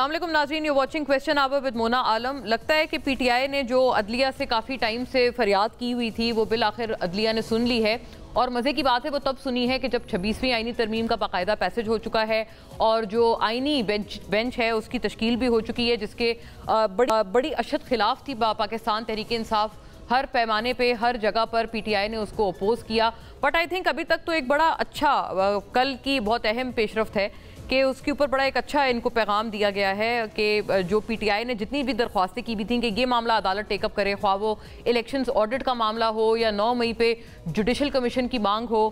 अस्सलाम वालेकुम नाज़रीन, you watching question hour with Mona Alam. लगता है कि पीटीआई ने जो अदलिया से काफ़ी टाइम से फरियाद की हुई थी वो बिल आखिर अदलिया ने सुन ली है। और मज़े की बात है वो तब सुनी है कि जब 26वीं आईनी तरमीम का बाकायदा पैसेज हो चुका है और जो आईनी बेंच है उसकी तश्कील भी हो चुकी है, जिसके बड़ी अशद खिलाफ थी पाकिस्तान तहरीक इंसाफ। हर पैमाने पे हर जगह पर पीटीआई ने उसको अपोज किया, बट आई थिंक अभी तक तो एक बड़ा अच्छा कल की बहुत अहम पेशरफ्त है कि उसके ऊपर बड़ा एक अच्छा इनको पैगाम दिया गया है कि जो पीटीआई ने जितनी भी दरख्वास्तें की भी थी कि ये मामला अदालत टेकअप करे, ख्वाह वो इलेक्शंस ऑडिट का मामला हो या 9 मई पे जुडिशल कमीशन की मांग हो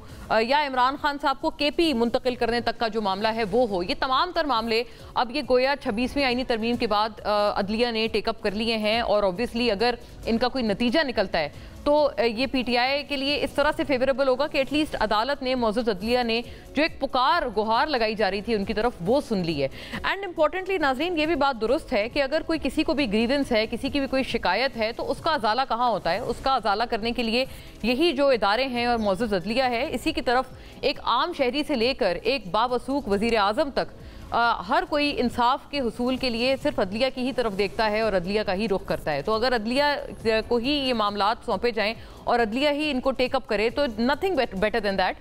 या इमरान खान साहब को केपी मुंतकिल करने तक का जो मामला है वो हो, ये तमाम तर मामले अब ये गोया 26वीं आईनी तरमीम के बाद अदलिया ने टेकअप कर लिए हैं। और ऑब्वियसली अगर इनका कोई नतीजा निकलता है तो ये पीटीआई के लिए इस तरह से फेवरेबल होगा कि एटलीस्ट अदालत ने मौजूद अदलिया ने जो एक पुकार गुहार लगाई जा रही थी उनकी तरफ वो सुन ली है। एंड इम्पॉर्टेंटली नाज़रीन ये भी बात दुरुस्त है कि अगर कोई किसी को भी ग्रीवेंस है, किसी की भी कोई शिकायत है तो उसका अजाला कहाँ होता है? उसका अजाला करने के लिए यही जो इदारे हैं और मौजूद अदलिया है, इसी की तरफ एक आम शहरी से लेकर एक बावसूख वज़ीर आज़म तक हर कोई इंसाफ के हुसूल के लिए सिर्फ अदलिया की ही तरफ देखता है और अदलिया का ही रुख करता है। तो अगर अदलिया को ही ये मामलात सौंपे जाएं और अदलिया ही इनको टेकअप करे तो नथिंग बेटर देन दैट।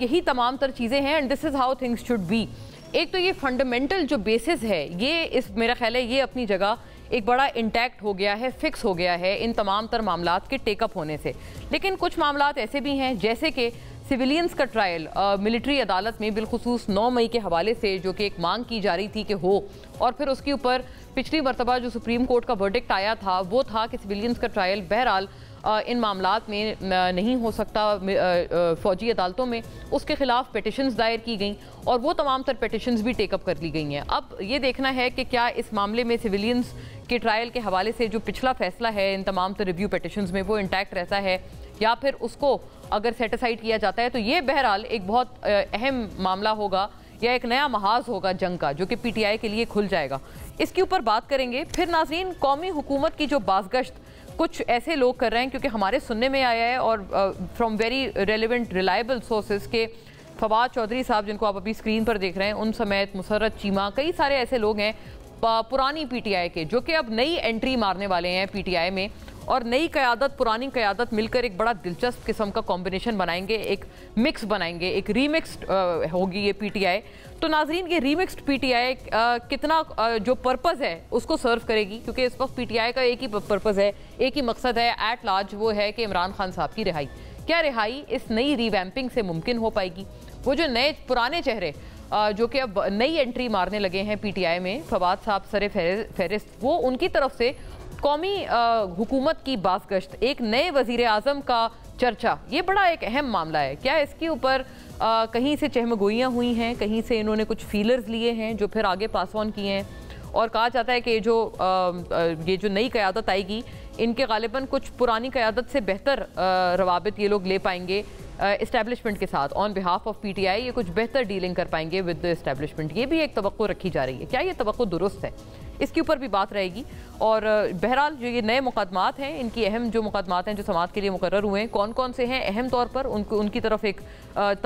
यही तमाम तर चीज़ें हैं and this is how things should be. एक तो ये फंडामेंटल जो बेसिस है ये इस मेरा ख्याल है ये अपनी जगह एक बड़ा इंटैक्ट हो गया है, फिक्स हो गया है इन तमाम तर मामलात के टेकअप होने से। लेकिन कुछ मामलात ऐसे भी हैं जैसे कि सिविलियंस का ट्रायल मिलिट्री अदालत में बिलखुसूस 9 मई के हवाले से जो कि एक मांग की जा रही थी कि हो, और फिर उसके ऊपर पिछली मरतबा जो सुप्रीम कोर्ट का वर्डिक्ट आया था वो था कि सिविलियंस का ट्रायल बहरहाल इन मामलात में नहीं हो सकता फौजी अदालतों में। उसके खिलाफ पिटिशंस दायर की गई और वो तमाम तर पिटिशंस भी टेकअप कर ली गई हैं। अब ये देखना है कि क्या इस मामले में सिविलियंस के ट्रायल के हवाले से जो पिछला फैसला है इन तमाम तर रिव्यू पिटिशंस में वो इंटैक्ट रहता है या फिर उसको अगर सेटिसाइड किया जाता है तो ये बहरहाल एक बहुत अहम मामला होगा या एक नया महाज होगा जंग का जो कि पीटीआई के लिए खुल जाएगा। इसके ऊपर बात करेंगे। फिर नाज़रीन कौमी हुकूमत की जो बाज़गश्त कुछ ऐसे लोग कर रहे हैं क्योंकि हमारे सुनने में आया है और from very relevant reliable sources के फवाद चौधरी साहब जिनको आप अभी स्क्रीन पर देख रहे हैं उन समेत मुसर्रत चीमा कई सारे ऐसे लोग हैं पुरानी पीटीआई के जो कि अब नई एंट्री मारने वाले हैं पीटीआई में और नई क़यादत पुरानी क़यादत मिलकर एक बड़ा दिलचस्प किस्म का कॉम्बिनेशन बनाएंगे, एक मिक्स बनाएंगे, एक रीमिक्स्ड होगी ये पीटीआई। तो नाज़रीन ये रीमिक्स्ड पीटीआई कितना जो पर्पज़ है उसको सर्व करेगी, क्योंकि इस वक्त पीटीआई का एक ही पर्पज़ है, एक ही मकसद है एट लार्ज, वो है कि इमरान खान साहब की रिहाई। क्या रिहाई इस नई रिवैम्पिंग से मुमकिन हो पाएगी? वो जो नए पुराने चेहरे जो कि अब नई एंट्री मारने लगे हैं पीटीआई में, फवाद साहब सरे फहरिस्त, वो उनकी तरफ से कौमी हुकूमत की बाज़गश्त, एक नए वज़ीर आज़म का चर्चा, ये बड़ा एक अहम मामला है। क्या इसके ऊपर कहीं से चहमगोइयाँ हुई हैं, कहीं से इन्होंने कुछ फीलर्स लिए हैं जो फिर आगे पास ऑन किए हैं और कहा जाता है कि ये जो नई क़यादत आएगी इनके गालिबन कुछ पुरानी क़यादत से बेहतर रवाबित ये लोग ले पाएंगे इस्टेब्लिशमेंट के साथ ऑन बिहाफ ऑफ पीटीआई, ये कुछ बेहतर डीलिंग कर पाएंगे विद द इस्टेब्लिशमेंट। ये भी एक तवक्को रखी जा रही है। क्या ये तवक्को दुरुस्त है? इसके ऊपर भी बात रहेगी। और बहरहाल जो ये नए मुकदमात हैं, इनकी अहम जो मुकदमात हैं जो समाअत के लिए मुकर्रर हुए हैं, कौन कौन से हैं अहम तौर पर उनकी तरफ एक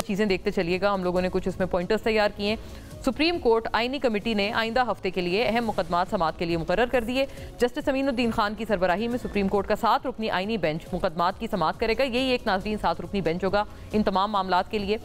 चीज़ें देखते चलिएगा। हम लोगों ने कुछ इसमें पॉइंटर्स तैयार किए हैं। सुप्रीम कोर्ट आईनी कमेटी ने आइंदा हफ्ते के लिए अहम मुकदमात समाअत के लिए मुकर्रर कर दिए। जस्टिस अमीनुद्दीन खान की सरबराही में सुप्रीम कोर्ट का 7 रुकनी आईनी बेंच मुकदमात की समाअत करेगा। यही एक नाज़रीन 7 रुकनी बेंच होगा इन तमाम मामलात के लिए।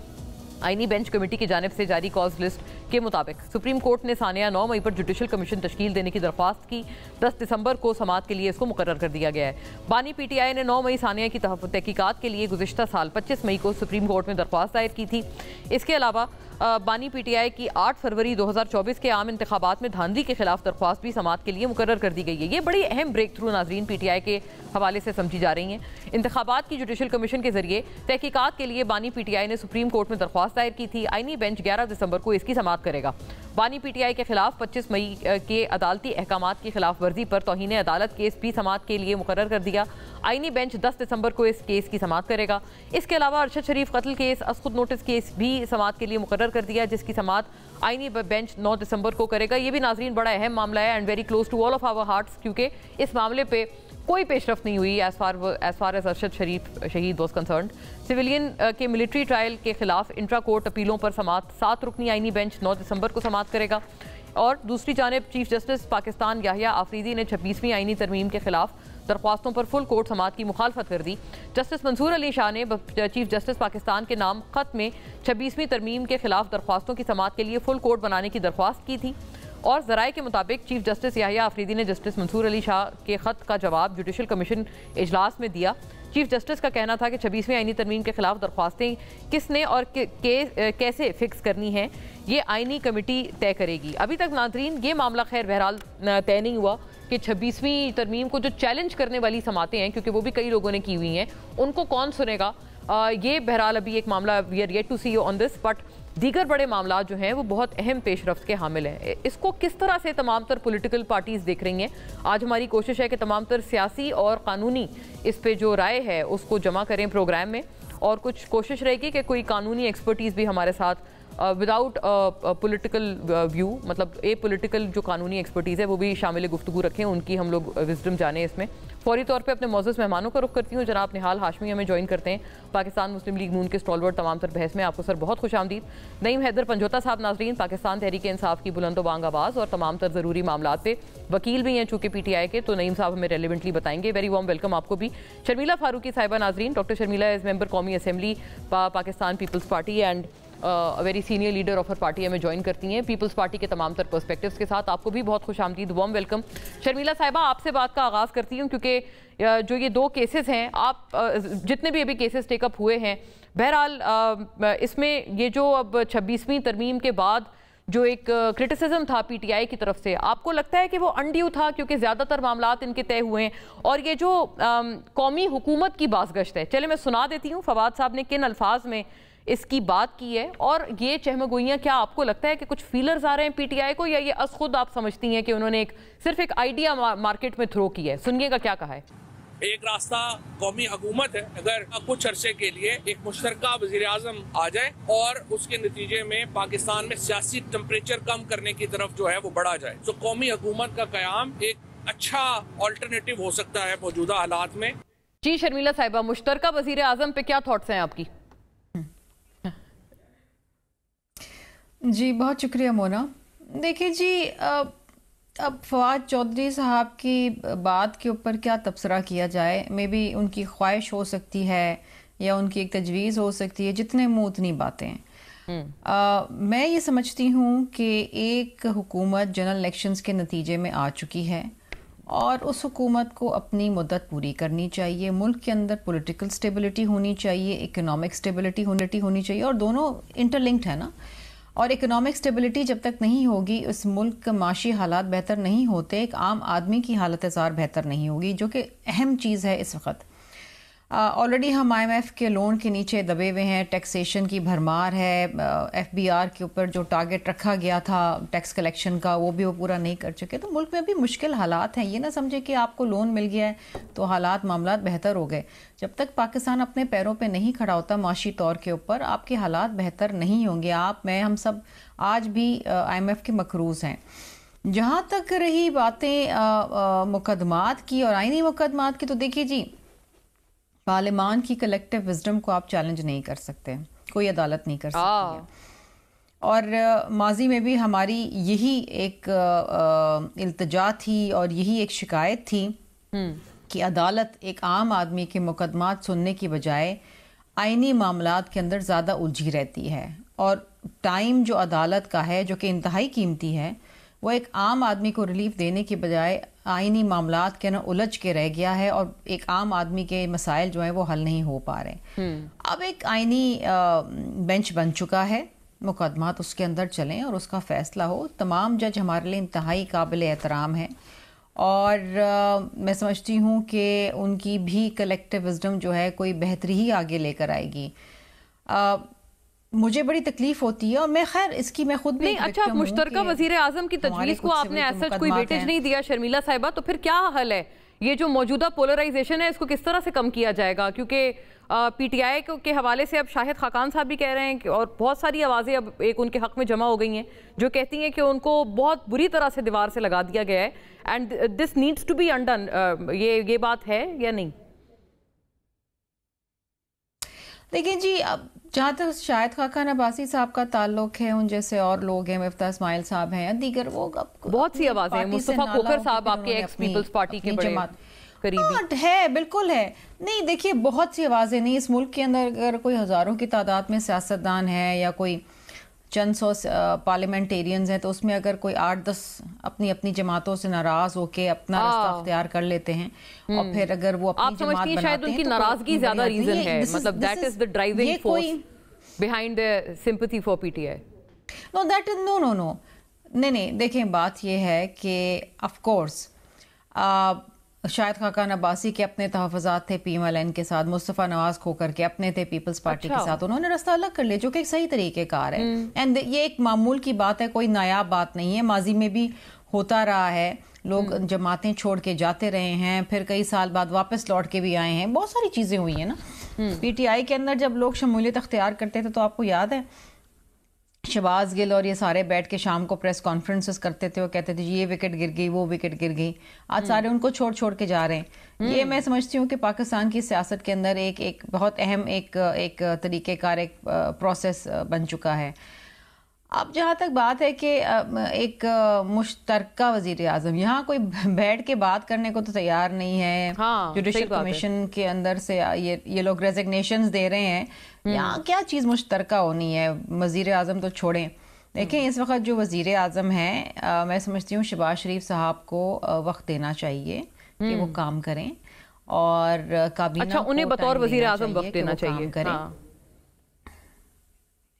आईनी बेंच कमेटी की जानिब से जारी कॉज लिस्ट के मुताबिक सुप्रीम कोर्ट ने सानिया 9 मई पर जुडिशल कमीशन तश्कील देने की दरख्वास्त की। 10 दिसंबर को समाअत के लिए इसको मुकर्रर कर दिया गया है। बानी पीटीआई ने 9 मई सानिया की तहकीकात के लिए गुज़िश्ता साल 25 मई को सुप्रीम कोर्ट में दरख्वास्त दायर की थी। इसके अलावा बानी पीटीआई की 8 फरवरी 2024 के आम इंतखाबात में धांधली के खिलाफ दरख्वास्त भी समाअत के लिए मुकर्रर कर दी गई है। ये बड़ी अहम ब्रेक थ्रू नाज़रीन पीटीआई के हवाले से समझी जा रही हैं। इंतखाबात की जुडिशल कमीशन के जरिए तहकीकात के लिए बानी पीटीआई ने सुप्रीम कोर्ट में दरख्वास्त दायर की थी। आईनी बेंच 11 दिसंबर को इसकी समाअत करेगा। बानी पीटीआई के खिलाफ 25 मई के अदालती अहकामात की खिलाफ वर्जी पर तौहीन अदालत केस भी समाअत के लिए मुकर्रर कर दिया। आईनी बेंच 10 दिसंबर को इस केस की समाअत करेगा। इसके अलावा अरशद शरीफ कत्ल केस, असखुद नोटिस केस भी समाअत के लिए मुकर्रर कर दिया, जिसकी समाअत आईनी बेंच 9 दिसंबर को करेगा। ये भी नाज़रीन बड़ा अहम मामला है and very close to all of our hearts, क्योंकि इस मामले पे कोई पेशरफ नहीं हुई as far as Arshad Sharif शहीद वॉज कंसर्न्ड। सिविलियन के मिलिट्री ट्रायल के खिलाफ इंट्रा कोर्ट अपीलों पर समाअत 7 रुकनी आईनी बेंच 9 दिसंबर को समाअत करेगा। और दूसरी जानिब चीफ जस्टिस पाकिस्तान याहिया आफरीदी ने 26वीं आईनी तरमीम के खिलाफ दरख्वास्तों पर फुल कोर्ट समाअत की मुखालफत कर दी। जस्टिस मंसूर अली शाह ने चीफ जस्टिस पाकिस्तान के नाम खत में 26वीं तरमीम के खिलाफ दरख्वास्तों की समाअत के लिए फुल कोर्ट बनाने की दरख्वास्त की थी और ज़राए के मुताबिक चीफ जस्टिस याहिया आफरीदी ने जस्टिस मंसूर अली शाह के खत का जवाब जुडिशल कमीशन इजलास में दिया। चीफ जस्टिस का कहना था कि 26वीं आईनी तरमीम के खिलाफ दरख्वास्तें किसने और कैसे फिक्स करनी है ये आईनी कमेटी तय करेगी। अभी तक नाज़रीन ये मामला खैर बहरहाल तय नहीं हुआ कि 26वीं तरमीम को जो चैलेंज करने वाली समातें हैं, क्योंकि वो भी कई लोगों ने की हुई हैं, उनको कौन सुनेगा, ये बहरहाल अभी एक मामला we are yet to see on this. But दीगर बड़े मामला जो हैं वो बहुत अहम पेशरफ्त के हामिल हैं। इसको किस तरह से तमाम तर पॉलिटिकल पार्टीज़ देख रही हैं, आज हमारी कोशिश है कि तमाम तर सियासी और कानूनी इस पे जो राय है उसको जमा करें प्रोग्राम में, और कुछ कोशिश रहेगी कि कोई कानूनी एक्सपर्टीज़ भी हमारे साथ विदाउट पॉलिटिकल व्यू, मतलब ए पॉलिटिकल जो कानूनी एक्सपर्टीज़ है वो भी शामिल गुफ्तगू रखें, उनकी हम लोग विजडम जाने इसमें। फौरी तौर पे अपने मौजूद मेहमानों का रुख करती हूँ। जनाब निहाल हाशमी हमें ज्वाइन करते हैं, पाकिस्तान मुस्लिम लीग नून के स्टॉलवर्ड तमाम तर बहस में। आपको सर बहुत खुश आमदीद। नईम हैदर पंजोता साहब नाजरीन पाकिस्तान तहरीक इंसाफ की बुलंद बांग आवाज़ और तमाम तर ज़रूरी मामला पे वकील भी हैं चूँकि PTI के, तो नईम साहब हमें रेलिवेंटली बताएंगे। वेरी वार्म वेलकम आपको भी। शर्मिला फारूकी साहिबा नाजरीन, डॉक्टर शर्मिला इज़ मेंबर कौमी assembly Pakistan Peoples Party and very senior leader of her party हमें ज्वाइन करती हैं पीपल्स पार्टी के तमाम तर पर्सपेक्टिव्स के साथ। आपको भी बहुत खुश आमदीद, वार्म वेलकम। शर्मिला साहिबा आपसे बात का आगाज़ करती हूँ क्योंकि जो ये दो केसेस हैं, आप जितने भी अभी केसेस टेकअप हुए हैं, बहरहाल इसमें ये जो अब 26वीं तरमीम के बाद जो एक क्रिटिसिज्म था PTI की तरफ से, आपको लगता है कि वो अनड्यू था क्योंकि ज़्यादातर मामलात इनके तय हुए हैं? और ये जो कौमी हुकूमत की बाज़गश्त है, चले मैं सुना देती हूँ फवाद साहब ने किन अल्फाज में इसकी बात की है, और ये चहमगोइयाँ क्या आपको लगता है कि कुछ फीलर्स आ रहे हैं PTI को, या ये अस खुद आप समझती हैं कि उन्होंने सिर्फ एक आइडिया मार्केट में थ्रो किया है? सुनिएगा क्या कहा है। एक रास्ता कौमी हुकूमत है, अगर कुछ अरसे के लिए एक मुश्तरका वज़ीर आज़म आ जाए और उसके नतीजे में पाकिस्तान में सियासी टेम्परेचर कम करने की तरफ जो है वो बढ़ा जाए, तो कौमी हुकूमत का क़याम एक अच्छा ऑल्टरनेटिव हो सकता है मौजूदा हालात में। जी शर्मिला साहिबा, मुश्तरका वज़ीर आज़म पे क्या थॉट्स हैं आपकी? जी बहुत शुक्रिया मोना। देखिए जी, अब फवाद चौधरी साहब की बात के ऊपर क्या तबसरा किया जाए, मे बी उनकी ख्वाहिश हो सकती है या उनकी एक तजवीज़ हो सकती है, जितने मुँह उतनी बातें। मैं ये समझती हूँ कि एक हुकूमत जनरल इलेक्शंस के नतीजे में आ चुकी है और उस हुकूमत को अपनी मुद्दत पूरी करनी चाहिए। मुल्क के अंदर पॉलिटिकल स्टेबिलिटी होनी चाहिए, इकोनॉमिक स्टेबिलिटी होनी चाहिए, और दोनों इंटरलिंक्ड है ना। और इकोनॉमिक स्टेबिलिटी जब तक नहीं होगी, उस मुल्क का माशी हालात बेहतर नहीं होते, एक आम आदमी की हालत ज़ार बेहतर नहीं होगी, जो कि अहम चीज़ है इस वक्त। ऑलरेडी हम IMF के लोन के नीचे दबे हुए हैं, टैक्सेशन की भरमार है, FBR के ऊपर जो टारगेट रखा गया था टैक्स कलेक्शन का वो भी वो पूरा नहीं कर चुके। तो मुल्क में भी मुश्किल हालात हैं। ये ना समझे कि आपको लोन मिल गया है तो हालात मामलात बेहतर हो गए। जब तक पाकिस्तान अपने पैरों पे नहीं खड़ा होता माशी तौर के ऊपर, आपके हालात बेहतर नहीं होंगे। हम सब आज भी IMF के मकरूज़ हैं। जहाँ तक रही बातें मुकदमात की और आईनी मुकदमात की, तो देखिए जी, पार्लियामान की कलेक्टिव विजडम को आप चैलेंज नहीं कर सकते, कोई अदालत नहीं कर सकती है। और माजी में भी हमारी यही एक इल्तिजा थी और यही एक शिकायत थी कि अदालत एक आम आदमी के मुकदमात सुनने की बजाय आईनी मामलात के अंदर ज़्यादा उलझी रहती है, और टाइम जो अदालत का है जो कि इंतहाई कीमती है, वो एक आम आदमी को रिलीफ देने की बजाय आईनी मामलात के अंदर उलझ के रह गया है, और एक आम आदमी के मसाइल जो हैं वो हल नहीं हो पा रहे। अब एक आईनी बेंच बन चुका है, मुकदमात उसके अंदर चलें और उसका फैसला हो। तमाम जज हमारे लिए इंतहाई काबिल एहतराम है, और मैं समझती हूँ कि उनकी भी कलेक्टिव विजडम जो है कोई बेहतरी ही आगे लेकर आएगी। मुझे बड़ी तकलीफ होती है, और मैं खैर इसकी मैं खुद भी नहीं। अच्छा, मुश्तरका वजीर आजम की तजवीज़ को आपने ऐसा कोई वेटेज नहीं दिया शर्मिला साहिबा, तो फिर क्या हल है? ये जो मौजूदा पोलराइजेशन है इसको किस तरह से कम किया जाएगा? क्योंकि PTI के हवाले से अब शाहिद खाकान साहब भी कह रहे हैं और बहुत सारी आवाज़ें अब एक उनके हक में जमा हो गई हैं जो कहती हैं कि उनको बहुत बुरी तरह से दीवार से लगा दिया गया है, and this needs to be undone. ये बात है या नहीं? देखिए जी, अब जहाँ तक शाहिद खाकान अब्बासी साहब का ताल्लुक है, उन जैसे और लोग हैं, मिफ्ता इस्माइल साहब हैं या दीगर, वो बहुत सी आवाजें हैं, मुस्तफा खोखर साहब आपके एक्स पीपल्स पार्टी के बड़े करीबी है, बिल्कुल है। नहीं देखिए, बहुत सी आवाजें नहीं, इस मुल्क के अंदर अगर कोई हजारों की तादाद में सियासतदान है या कोई चंद सौ पार्लियामेंटेरियंस हैं, तो उसमें अगर कोई 8-10 अपनी अपनी जमातों से नाराज होके अपना रास्ता अख्तियार कर लेते हैं और फिर अगर वो अपनी जमात बनाते हैं, शायद उनकी नाराजगी ज्यादा रीजन है, मतलब that is the driving force behind the sympathy for PTI. No that is no नहीं, देखें बात ये है कि ऑफ कोर्स शाहिद खाकान अब्बासी के अपने तहफ़्फ़ुज़ात थे PMLN के साथ, मुस्तफ़ा नवाज खोकर के अपने थे पीपल्स पार्टी के साथ, उन्होंने रास्ता अलग कर लिया जो कि एक सही तरीके कार है। एंड ये एक मामूल की बात है, कोई नायाब बात नहीं है, माजी में भी होता रहा है, लोग जमातें छोड़ के जाते रहे हैं, फिर कई साल बाद वापस लौट के भी आए हैं, बहुत सारी चीज़ें हुई हैं ना। PTI के अंदर जब लोग शमूलियत अख्तियार करते थे तो आपको याद है शहबाज गिल और ये सारे बैठ के शाम को प्रेस कॉन्फ्रेंसेस करते थे और कहते थे ये विकेट गिर गई, वो विकेट गिर गई। आज सारे उनको छोड़ छोड़ के जा रहे हैं। ये मैं समझती हूँ कि पाकिस्तान की सियासत के अंदर एक बहुत अहम एक तरीक़ेकार, एक प्रोसेस बन चुका है। अब जहाँ तक बात है कि एक मुश्तरका वजीर आजम, यहाँ कोई बैठ के बात करने को तो तैयार नहीं है। जुडिशल कमीशन के अंदर से ये लोग रेजिग्नेशंस दे रहे हैं, यहाँ क्या चीज़ मुश्तरका होनी है। वजीर आजम तो छोड़ें, देखें इस वक्त जो वजीर आजम हैं, मैं समझती हूँ शहबाज शरीफ साहब को वक्त देना चाहिए कि वो काम करें और काबीना अच्छा, उन्हें बतौर वजीर आजम वक्त देना चाहिए,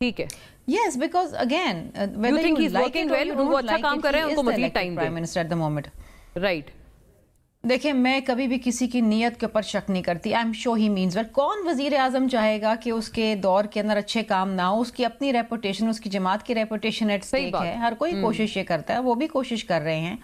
ठीक है। Yes, because again, whether you like it or you don't like it, he is the elected prime minister at the moment. Right. देखिए, मैं कभी भी किसी की नीयत के ऊपर शक नहीं करती। I am sure he means well. कौन वजीर आजम चाहेगा कि उसके दौर के अंदर अच्छे काम ना हो? उसकी अपनी रेपुटेशन, उसकी जमात की रेपुटेशन एट स्टेक है। हर कोई कोशिश ये करता है, वो भी कोशिश कर रहे हैं।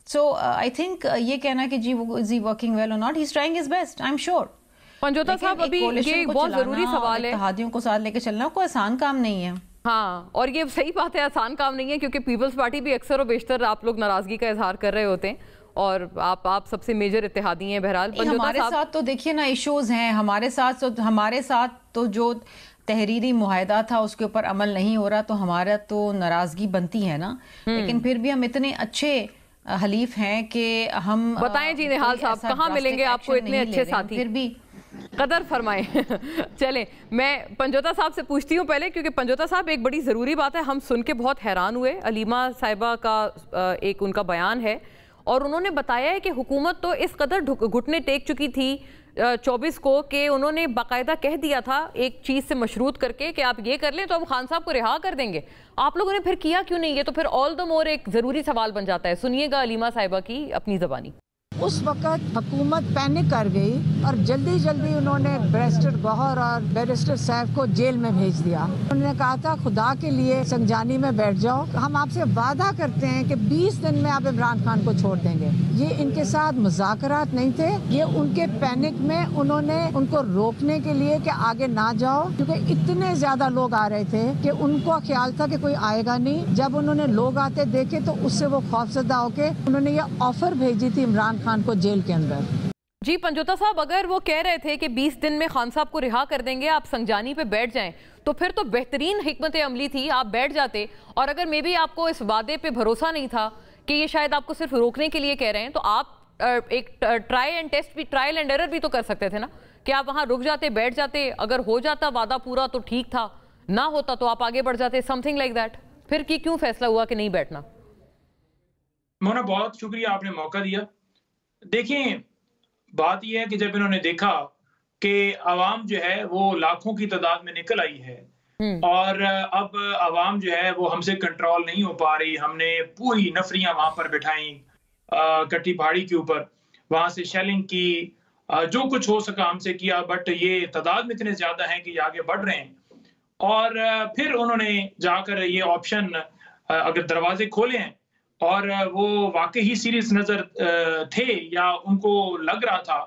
सो आई थिंक ये कहना कि जी वो इज ही वर्किंग वेल और not, he is trying his best, I am sure. Panjota साहब, अभी ये बहुत जरूरी सवाल है, इत्तेहादियों को साथ लेके चलना कोई आसान काम नहीं है। हाँ, और ये सही बात है, आसान काम नहीं है, क्योंकि पीपल्स पार्टी भी अक्सर और बेशतर आप लोग नाराजगी का इजहार कर रहे होते हैं और आप सबसे मेजर इत्तेहादी हैं। बहरहाल हमारे साथ तो देखिए ना इश्यूज हैं, हमारे साथ तो जो तहरीरी मुआहदा था उसके ऊपर अमल नहीं हो रहा, तो हमारा तो नाराजगी बनती है ना। लेकिन फिर भी हम इतने अच्छे हलीफ हैं कि हम बताएं जी निहाल साहब, कहाँ मिलेंगे आपको इतने अच्छे साथी, फिर भी कदर फरमाएं। चलें, मैं पंजोता साहब से पूछती हूँ पहले, क्योंकि पंजोता साहब एक बड़ी ज़रूरी बात है, हम सुन के बहुत हैरान हुए। अलीमा साहिबा का एक उनका बयान है और उन्होंने बताया है कि हुकूमत तो इस कदर घुटने टेक चुकी थी 24 को कि उन्होंने बाकायदा कह दिया था एक चीज़ से मशरूत करके कि आप ये कर लें तो हम खान साहब को रिहा कर देंगे। आप लोगों ने फिर किया क्यों नहीं? ये तो फिर ऑल द मोर एक ज़रूरी सवाल बन जाता है। सुनिएगा अलीमा साहिबा की अपनी ज़बानी। उस वक्त हुकूमत पैनिक कर गई और जल्दी जल्दी उन्होंने बैरिस्टर गौहर और बैरिस्टर सैफ को जेल में भेज दिया। उन्होंने कहा था खुदा के लिए संजानी में बैठ जाओ, हम आपसे वादा करते हैं कि 20 दिन में आप इमरान खान को छोड़ देंगे। ये इनके साथ मुज़ाकरात नहीं थे, ये उनके पैनिक में उन्होंने उनको रोकने के लिए कि आगे ना जाओ, क्योंकि इतने ज्यादा लोग आ रहे थे कि उनको ख्याल था कि कोई आएगा नहीं। जब उन्होंने लोग आते देखे तो उससे वो खौफजदा होके उन्होंने ये ऑफर भेजी थी इमरान खान को जेल के अंदर। जी पंजोता साहब, अगर वो कह रहे थे कि 20 दिन में खान साहब को रिहा कर देंगे, आप संजानी पे बैठ जाएं, तो फिर तो बेहतरीन हिकमत अमली थी, आप बैठ जाते। और अगर मे बी आपको इस वादे पे भरोसा नहीं था कि ये शायद आपको सिर्फ रोकने के लिए कह रहे हैं, तो आप एक ट्रायल एंड एरर भी तो कर सकते थे ना, कि आप वहां रुक जाते, बैठ जाते। अगर हो जाता वादा पूरा तो ठीक था, ना होता तो आप आगे बढ़ जाते, समथिंग लाइक दैट। फिर क्यों फैसला हुआ कि नहीं बैठना? मोना, बहुत शुक्रिया, आपने मौका दिया। देखिए, बात यह है कि जब इन्होंने देखा कि आवाम जो है वो लाखों की तादाद में निकल आई है और अब आवाम जो है वो हमसे कंट्रोल नहीं हो पा रही, हमने पूरी नफरियां वहां पर बिठाई कट्टी पहाड़ी के ऊपर, वहां से शेलिंग की, जो कुछ हो सका हमसे किया, बट ये तादाद में इतने ज्यादा हैं कि ये आगे बढ़ रहे हैं। और फिर उन्होंने जाकर ये ऑप्शन अगर दरवाजे खोले हैं और वो वाकई ही सीरियस नजर थे या उनको लग रहा था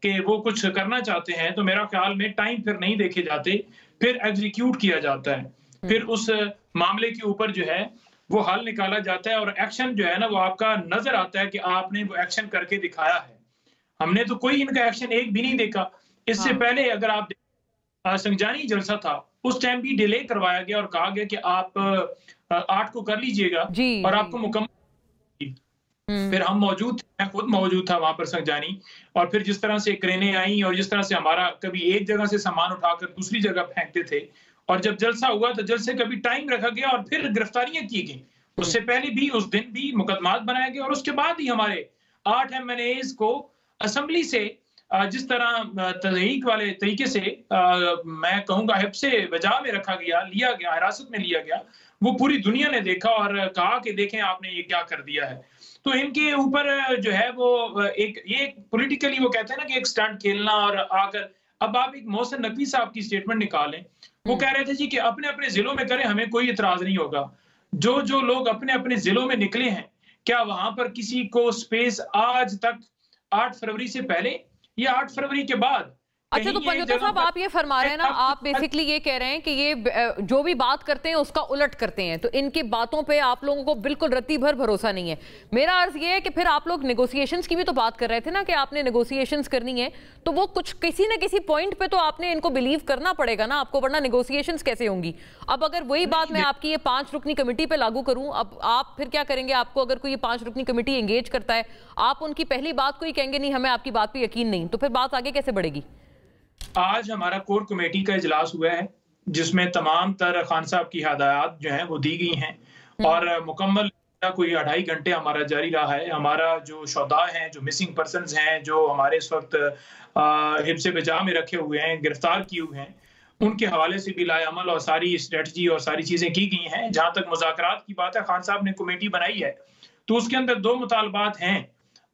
कि वो कुछ करना चाहते हैं, तो मेरा ख्याल में टाइम फिर नहीं देखे जाते, फिर एग्जीक्यूट किया जाता है, फिर उस मामले के ऊपर जो है वो हल निकाला जाता है और एक्शन जो है ना वो आपका नजर आता है कि आपने वो एक्शन करके दिखाया है। हमने तो कोई इनका एक्शन एक भी नहीं देखा। इससे पहले अगर आप संजानी जलसा था उस टाइम भी डिले करवाया गया और कहा गया कि आप 8 को कर लीजिएगा और आपको मुकम्मल। फिर हम मौजूद थे, मैं खुद मौजूद था वहां पर संजानी, और फिर जिस तरह से क्रेनें आई और जिस तरह से हमारा कभी एक जगह से सामान उठाकर दूसरी जगह फेंकते थे, और जब जलसा हुआ तो जलसे कभी टाइम रखा गया और फिर गिरफ्तारियां की गई। उससे पहले भी उस दिन भी मुकदमात बनाया गया और उसके बाद ही हमारे 8 MNAs को असेंबली से जिस तरह तहरीक वाले तरीके से मैं कहूँगा हिब्से वजह में रखा गया, लिया गया, हिरासत में लिया गया, वो पूरी दुनिया ने देखा और कहा कि देखें आपने ये क्या कर दिया है। तो इनके ऊपर जो है वो ये पॉलिटिकली वो कहते हैं ना कि एक स्टंट खेलना, और आकर अब आप एक मोहसिन नकवी साहब की स्टेटमेंट निकालें, वो कह रहे थे जी कि अपने अपने जिलों में करें, हमें कोई इतराज नहीं होगा। जो लोग अपने अपने जिलों में निकले हैं, क्या वहां पर किसी को स्पेस आज तक 8 फरवरी से पहले या 8 फरवरी के बाद? अच्छा, तो पंजोता साहब आप ये फरमा रहे हैं ना, आप बेसिकली ये कह रहे हैं कि ये जो भी बात करते हैं उसका उलट करते हैं, तो इनकी बातों पे आप लोगों को बिल्कुल रत्ती भर भरोसा नहीं है। मेरा अर्ज ये है कि फिर आप लोग नेगोशिएशंस की भी तो बात कर रहे थे ना कि आपने नेगोशिएशंस करनी है, तो वो कुछ किसी न किसी पॉइंट पे तो आपने इनको बिलीव करना पड़ेगा ना आपको, वरना नेगोशिएशंस कैसे होंगी? अब अगर वही बात मैं आपकी ये 5 रुकनी कमेटी पे लागू करूं, अब आप फिर क्या करेंगे? आपको अगर कोई ये 5 रुकनी कमेटी एंगेज करता है, आप उनकी पहली बात को ही कहेंगे नहीं हमें आपकी बात पे यकीन नहीं, तो फिर बात आगे कैसे बढ़ेगी? आज हमारा कोर कमेटी का इजलास हुआ है जिसमें तमाम तर खान साहब की हिदायत जो है वो दी गई हैं, और मुकम्मल कोई 2.5 घंटे हमारा जारी रहा है। हमारा जो शोधा हैं, जो मिसिंग पर्सनस हैं, जो हमारे इस वक्त हिब्से बजा में रखे हुए हैं, गिरफ्तार किए हुए हैं, उनके हवाले से भी लाएअमल और सारी स्ट्रेटजी और सारी चीजें की गई हैं। जहां तक मुज़ाकरात की बात है, खान साहब ने कमेटी बनाई है तो उसके अंदर 2 मुतालबात हैं।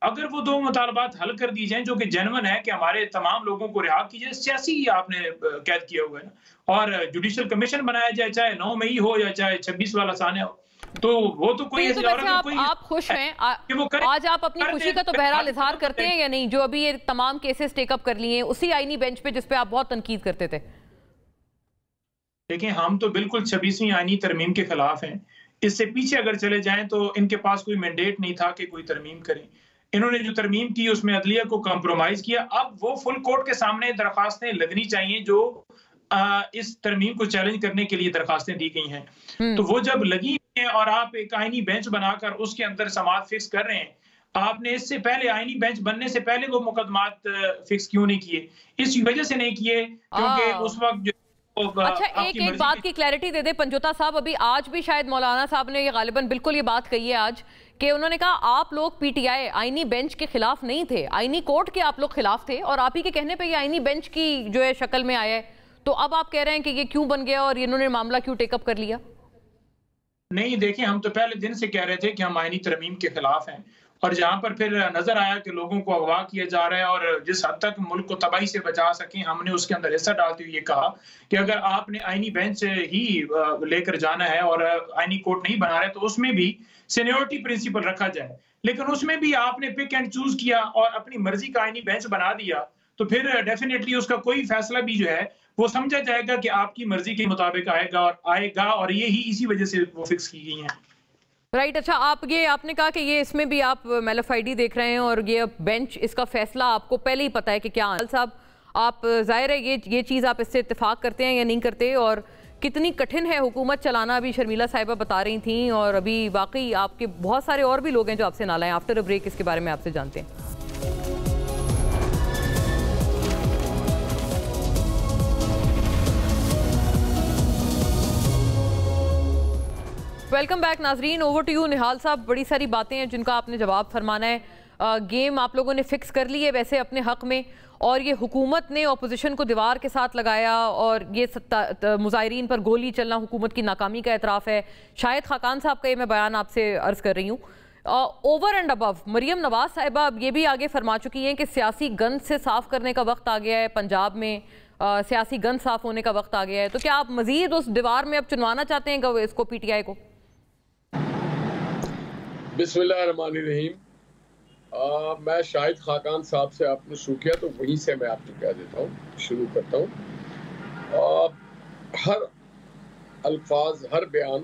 अगर वो 2 मुतालबात हल कर दी जाएं जो कि जेन्युइन है कि हमारे तमाम लोगों को रिहा की जाए, सियासी आपने कैद किया हुआ है ना, और जुडिशियल कमीशन बनाया जाए, चाहे 9 मई हो या चाहे 26 वाला साने हो, तो वो तो कोई तो आप खुश हैं? आज आप अपनी खुशी का तो बहरहाल इजहार करते हैं या नहीं, जो अभी ये तमाम केसेस टेकअप कर लिए हैं उसी आईनी बेंच पे जिसपे आप बहुत तनकीद करते थे? देखिए, हम तो बिल्कुल 26वीं आईनी तरमीम के खिलाफ हैं। इससे पीछे अगर चले जाएं तो इनके पास कोई मैंडेट नहीं था कि कोई तरमीम करें। इन्होंने जो तरमीम की उसमें अदलिया को कंप्रोमाइज किया। अब वो फुल कोर्ट के सामने दरखास्तें लगनी चाहिए जो इस तरमीम को चैलेंज करने के लिए दरखास्तें दी गई हैं। तो वो जब लगी हैं और आप एक आईनी बेंच बनाकर उसके अंदर समाअत फिक्स कर रहे हैं, आपने इससे पहले आईनी बेंच बनने से पहले वो मुकदमात फिक्स क्यों नहीं किए? इस वजह से नहीं किए क्योंकि उस वक्त अच्छा, एक बात की क्लैरिटी दे दे पंजोता साहब, अभी आज भी शायद मौलाना साहब ने ये गालिबन बिल्कुल ये बात कही है आज कि उन्होंने कहा आप लोग पीटीआई आईनी बेंच के खिलाफ नहीं थे, आईनी कोर्ट के आप लोग खिलाफ थे, और आप ही के कहने पे ये आईनी बेंच की जो है शक्ल में आया है। तो अब आप कह रहे हैं कि ये क्यों बन गया और इन्होंने मामला क्यों टेकअप कर लिया? नहीं, देखिए, हम तो पहले दिन से कह रहे थे कि हम आईनी तरमीम के खिलाफ हैं, और जहां पर फिर नजर आया कि लोगों को अगवा किया जा रहा है और जिस हद तक मुल्क को तबाही से बचा सकें, हमने उसके अंदर हिस्सा डालते हुए ये कहा कि अगर आपने आईनी बेंच ही लेकर जाना है और आईनी कोर्ट नहीं बना रहे तो उसमें भी सीनियरिटी प्रिंसिपल रखा जाए। लेकिन उसमें भी आपने पिक एंड चूज किया और अपनी मर्जी का आईनी बेंच बना दिया, तो फिर डेफिनेटली उसका कोई फैसला भी जो है वो समझा जाएगा कि आपकी मर्जी के मुताबिक आएगा और ये ही इसी वजह से वो फिक्स की गई हैं। राइट, अच्छा, आपने कहा कि ये इसमें भी आप मेलाफाइडी देख रहे हैं और ये बेंच इसका फैसला आपको पहले ही पता है कि क्या साहब आप जाहिर है ये चीज़ आप इससे इत्तेफाक करते हैं या नहीं करते, और कितनी कठिन है हुकूमत चलाना अभी शर्मिला साहिबा बता रही थी, और अभी वाकई आपके बहुत सारे और भी लोग हैं जो आपसे नाला हैं। आफ्टर अ ब्रेक इसके बारे में आपसे जानते हैं। वेलकम बैक नाजरीन, ओवर टू यू निहाल साहब। बड़ी सारी बातें हैं जिनका आपने जवाब फरमाना है। गेम आप लोगों ने फिक्स कर ली है वैसे अपने हक में, और ये हुकूमत ने अपोजिशन को दीवार के साथ लगाया और ये मुजाहिरीन पर गोली चलना हुकूमत की नाकामी का एतराफ़ है। शायद खाकान साहब का ये मैं बयान आपसे अर्ज़ कर रही हूँ। Over and above Maryam Nawaz साहिबा अब ये भी आगे फरमा चुकी हैं कि सियासी गंद से साफ़ करने का वक्त आ गया है, पंजाब में सियासी गंद साफ़ होने का वक्त आ गया है। तो क्या आप मज़ीद उस दीवार में अब चुनवाना चाहते हैं इसको, पीटीआई को? बिस्मिल्लाहिर्रहमानिर्रहीम। मैं शाहिद खाकान साहब से आपने शुरू किया तो वहीं से मैं आपको कह देता हूँ, शुरू करता हूँ। हर अल्फाज, हर बयान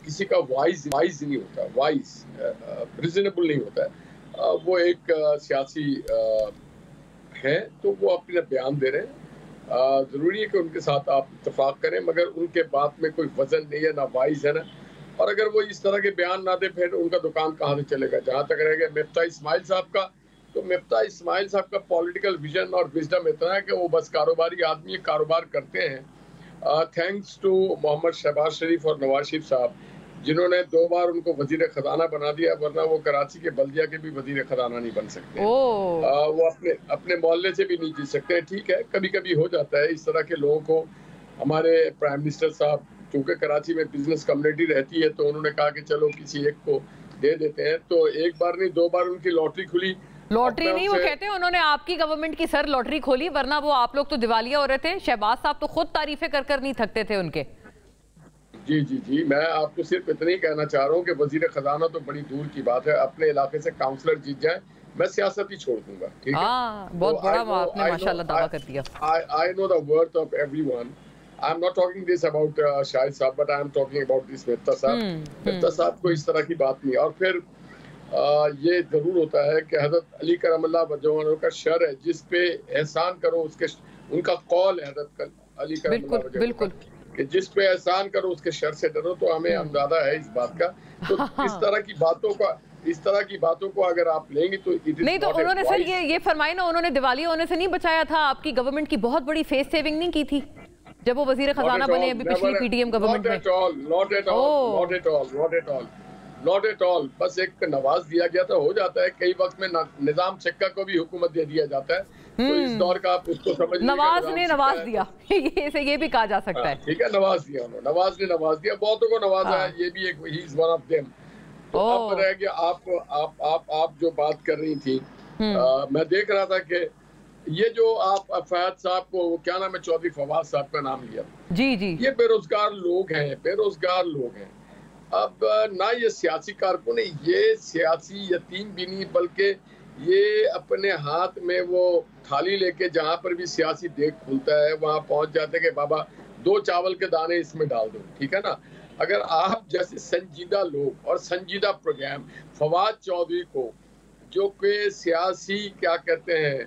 किसी का वाइज नहीं होता, वाइज रीजनेबल नहीं होता है। वो एक सियासी है तो वो अपना बयान दे रहे हैं, जरूरी है कि उनके साथ आप इत्तेफाक करें, मगर उनके बात में कोई वजन नहीं है, ना वाइज है ना। और अगर वो इस तरह के बयान ना दे फिर उनका दुकान कहाँ से चलेगा। जहाँ तक रह गया मिफ्ता इस्माइल साहब का, तो मिफ्ता इस्माइल साहब का पॉलिटिकल विजन और विजडम इतना है कि वो बस कारोबारी आदमी कारोबार करते हैं। थैंक्स टू मोहम्मद शहबाज शरीफ और नवाज शरीफ साहब, जिन्होंने 2 बार उनको वजीर खजाना बना दिया, वरना वो कराची के बल्दिया के भी वजीर खजाना नहीं बन सकते। वो अपने मोहल्ले से भी नहीं जीत सकते। ठीक है, कभी कभी हो जाता है इस तरह के लोगों को। हमारे प्राइम मिनिस्टर साहब चूंकि कराची में बिजनेस कम्युनिटी रहती है, तो उन्होंने कहा कि चलो किसी एक को दे देते हैं। तो एक बार नहीं 2 बार उनकी लॉटरी खुली। लॉटरी नहीं, वो कहते हैं उन्होंने आपकी गवर्नमेंट की सर लॉटरी खोली, वरना वो आप लोग तो दिवालिया हो रहे थे। शहबाज साहब तो खुद तारीफें कर नहीं थकते थे उनके। जी, मैं आपको सिर्फ इतना ही कहना चाह रहा हूँ कि वजीर खजाना तो बड़ी दूर की बात है, अपने इलाके से काउंसलर जीत जाए, मैं सियासत ही छोड़ दूंगा। ठीक है, बहुत बड़ा आपने माशाल्लाह दावा कर दिया। I know the worth of everyone. I'm not talking this about Shahid साहब, but I'm talking about this Miftah साहब। मिफ्ता साहब को इस तरह की बात नहीं। और फिर ये जरूर होता है कि हजरत अली करमल्लाह वजह का शर है, जिस पे एहसान करो उसके, उनका कौल है हजरत अली करमल्लाह वजह, बिल्कुल, कि जिस पे एहसान करो उसके शर से डरो। तो हमें अंदाजा है इस बात का। तो इस तरह की बातों को अगर आप लेंगे तो नहीं, तो उन्होंने सर ये फरमाया ना, उन्होंने दिवालिया होने से नहीं बचाया था। आपकी गवर्नमेंट की बहुत बड़ी फेस सेविंग नहीं की थी जब वो वजीर खजाना बने अभी पिछली पीडीएम गवर्नमेंट में? Not at all. बस एक नवाज दिया गया था, हो जाता है कई वक्त में निजाम सिक्का को भी हुकूमत दे दिया जाता है। तो इस दौर का आप उसको समझ, नवाज ने नवाज दिया ये भी कहा जा सकता है। ठीक है, नवाज दिया उन्होंने, नवाज ने नवाज दिया, बहुतों को नवाजा है, ये भी एक he is one of them. तो अब रह गया आप जो बात कर रही थी, मैं देख रहा था कि ये जो आप फैद साहब को, क्या नाम है, चौधरी फवाद साहब का नाम लिया, जी, ये बेरोजगार लोग हैं। अब ना ये सियासी कारकुन है, ये सियासी यतीम भी नहीं, बल्कि ये अपने हाथ में वो थाली लेके जहाँ पर भी सियासी देख खुलता है वहाँ पहुंच जाते हैं कि बाबा 2 चावल के दाने इसमें डाल दो। ठीक है ना। अगर आप जैसे संजीदा लोग और संजीदा प्रोग्राम फवाद चौधरी को, जो कि सियासी क्या कहते हैं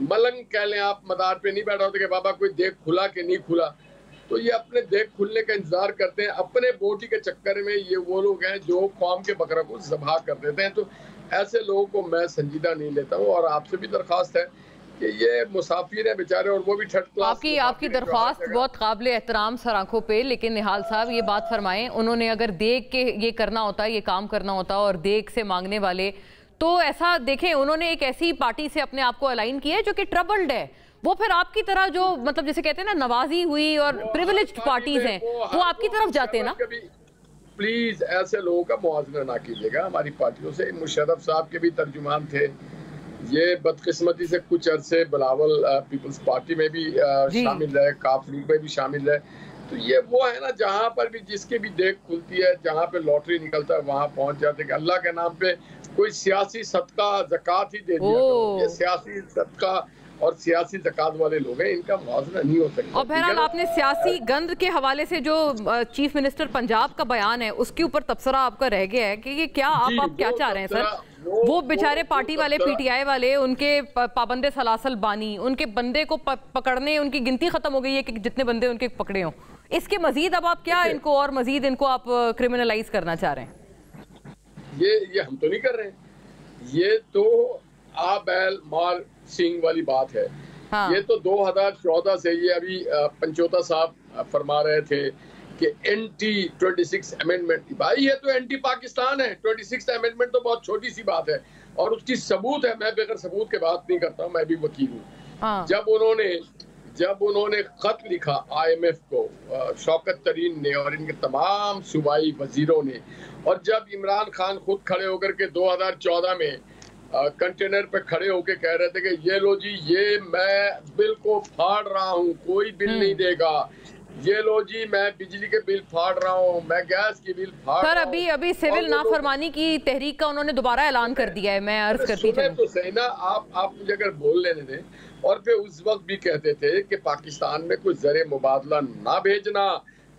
मलंग कह लें आप, मदार पे नहीं बैठा होता कि बाबा कोई देख खुला कि नहीं खुला, तो ये अपने देख खुलने का इंतजार करते हैं। अपने बोटी के चक्कर में ये वो लोग हैं जो कौम के बकरा को ज़बह कर देते हैं। तो ऐसे लोगों को मैं संजीदा नहीं लेता हूँ। और आपसे भी दरख्वास्त है कि ये मुसाफिर हैं बेचारे, और वो भी थर्ड क्लास। आपकी दरख्वास्त बहुत काबिल एहतराम सर आंखों पे, लेकिन निहाल साहब ये बात फरमाएं, उन्होंने अगर देख के ये करना होता, ये काम करना होता और देख से मांगने वाले, तो ऐसा देखें उन्होंने एक ऐसी पार्टी से अपने आप को अलाइन किया है जो कि ट्रबल्ड है। वो फिर आपकी तरह जो मतलब जैसे कहते हैं ना नवाजी हुई और प्रिविलेज्ड पार्टीज हैं, वो आपकी तरफ जाते हैं ना। प्लीज ऐसे लोगों का मुआवजा ना कीजिएगा हमारी पार्टियों से। मुशर्रफ साहब के भी तर्जुमान थे, ये बदकिस्मती से कुछ अरसे बिलावल पीपल्स पार्टी में भी शामिल रहे, काफ लीग में भी शामिल रहे। तो ये वो है ना, जहाँ पर भी जिसके भी देख खुलती है, जहाँ पे लॉटरी निकलता है वहाँ पहुंच जाते हैं। अल्लाह के नाम पे कोई सियासी सदका ज़कात ही दे दिया करो। ये सियासी सदका और सियासी ज़कात वाले लोग हैं, इनका मुआवजा नहीं हो सकता। और बहरहाल आपने सियासी गंद के हवाले से जो चीफ मिनिस्टर पंजाब का बयान है उसके ऊपर तबसरा आपका रह गया है कि ये क्या आप क्या चाह रहे हैं सर? वो बेचारे पार्टी वाले, पीटीआई वाले, उनके पाबंदे सलासल बानी, उनके बंदे को पकड़ने, उनकी गिनती खत्म हो गई है कि जितने बंदे उनके पकड़े हों। इसके मजीद अब आप क्या इनको और मजीद इनको आप क्रिमिनलाइज करना चाह रहे हैं? ये हम तो नहीं कर रहे हैं, ये तो बैल मार सिंह वाली बात है। हाँ। ये तो 2014 से ये अभी पंचोता साहब फरमा रहे थे कि एंटी 26 अमेंडमेंट। भाई ये तो एंटी पाकिस्तान है। 26 अमेंडमेंट तो बहुत छोटी सी बात है और उसकी सबूत है। मैं बगैर सबूत के बात नहीं करता हूँ, मैं भी वकील हूँ। हाँ। जब उन्होंने खत लिखा IMF को, शौकत तरीन ने और इनके तमाम सूबाई वजीरों ने, और जब इमरान खान खुद खड़े होकर के 2014 में कंटेनर पे खड़े होके कह रहे थे कि ये लो जी, ये मैं बिल को फाड़ रहा हूँ, कोई बिल नहीं देगा, ये लो जी मैं बिजली के बिल फाड़ रहा हूँ, मैं गैस की बिल फाड़ रहा हूँ। अभी सिविल नाफरमानी की तहरीक का उन्होंने दोबारा ऐलान कर दिया है। मैं अर्ज करती हूँ तो सही ना, आप मुझे अगर बोल लेने दें। और फिर उस वक्त भी कहते थे कि पाकिस्तान में कोई ज़रे मुबादला ना भेजना,